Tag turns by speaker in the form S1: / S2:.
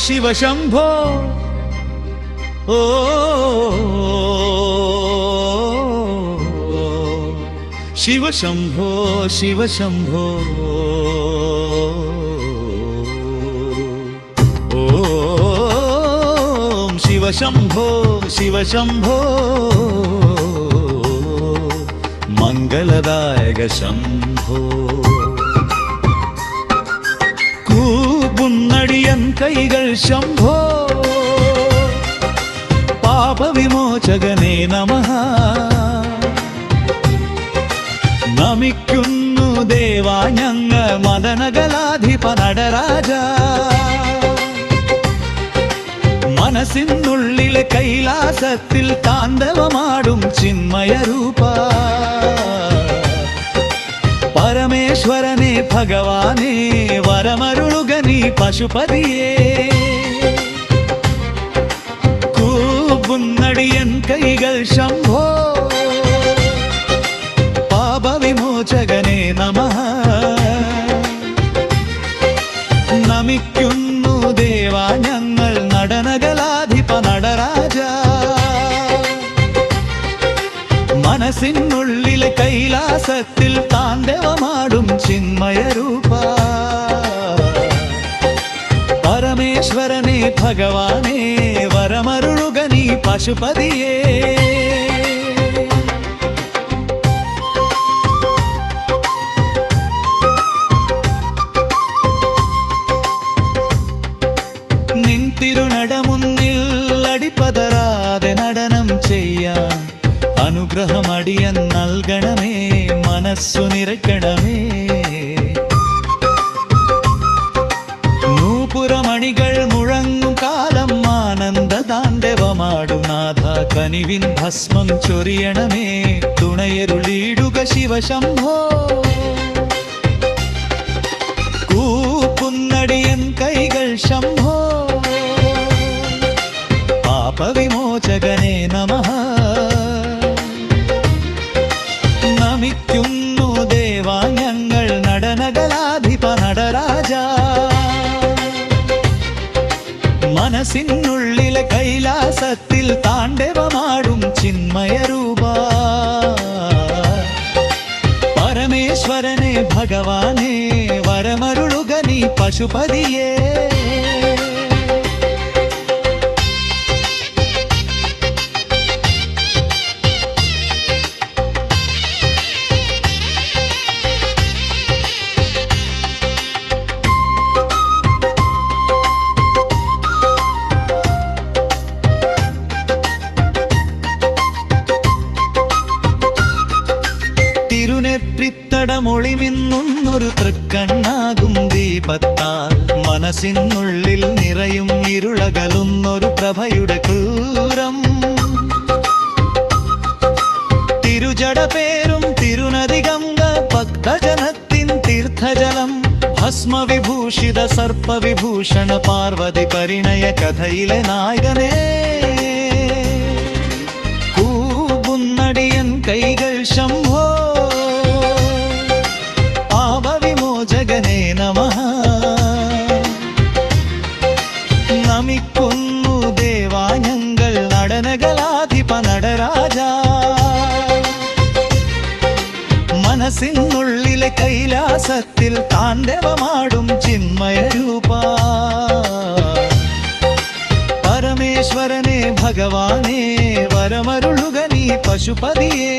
S1: शिव शंभो ओ शिव शंभो शिव शंभो ओम शिव शंभो शिव शंभो मंगलदायक शंभो കൂപ്പുന്നടിയൻ കൈകൾ ശംഭോ പാപവിമോചകനേ നമഃ നമിക്കുന്നു ദേവാ ഞങ്ങൾ മദനഗലാധിപ നടരാജ മനസ്സിനുള്ളിലെ കൈലാസത്തിൽ താണ്ഡവമാടും ചിന്മയ രൂപ പരമേശ്വരനെ ഭഗവാനെ വരമരുളുക നീ പശുപതിയേ കൂപ്പുന്നടിയൻ കൈകൾ ശംഭോ പാപവിമോചകനേ നമഃ നമിക്കുന്നു ദേവാ ഞങ്ങൾ നടനകലാധിപ നടരാജ മനസ്സിനുള്ളിലെ കൈലാസത്തിൽ താണ്ഡവമാടും ചിന്മയ രൂപ പരമേശ്വരനെ ഭഗവാനെ വരമരുളുക നീ പശുപതിയേ നിൻ തിരുനടമുന്നിൽ അടിപതരാതെ നടനം ചെയ്യാൻ അനുഗ്രഹമടിയൻ നൽകണമേ മനസ്സു നിറയ്ക്കണമേ നൂപുരമണികൾ മുഴങ്ങും കാലം ആനന്ദതാണ്ഡവമാടും നാഥ കനിവിൻ ഭസ്മം ചൊരിയണമേ തുണയരുളിയിടുക ശിവശംഭോ കൂപ്പുന്നടിയൻ കൈകൾ ശംഭോ പാപവിമോചകനേ നമഃ നമിക്കുന്നു ദേവാ ഞങ്ങൾ നടനകലാധിപ നടരാജ മനസ്സിനുള്ളിലെ കൈലാസത്തിൽ താണ്ഡവമാടും ചിന്മയ രൂപ പരമേശ്വരനെ ഭഗവാനെ വരമരുളുക നീ പശുപതിയേ ൊളിമിന്നൊരു തൃക്കണ്ണാകും ദീപത്താൽ മനസ്സിനുള്ളിൽ നിറയും ഇരുളകലുന്നൊരു പ്രഭയുടെ ക്രൂരം തിരുജട പേരും തിരുനദിഗംഗ ഭക്തജനത്തിൻ തീർത്ഥജലം ഭസ്മവിഭൂഷിത സർപ്പവിഭൂഷണ പാർവതി പരിണയ കഥയിലെ നായകനേ കൂപ്പുന്നടിയൻ കൈകൾ ശംഭോ പാപവിമോചകനേ നമഃ നമിക്കുന്നു ദേവാ ഞങ്ങൾ നടനകലാധിപ നടരാജ മനസ്സിനുള്ളിലെ കൈലാസത്തിൽ താണ്ഡവമാടും ചിന്മയ രൂപ പരമേശ്വരനെ ഭഗവാനെ വരമരുളുക നീ പശുപതിയേ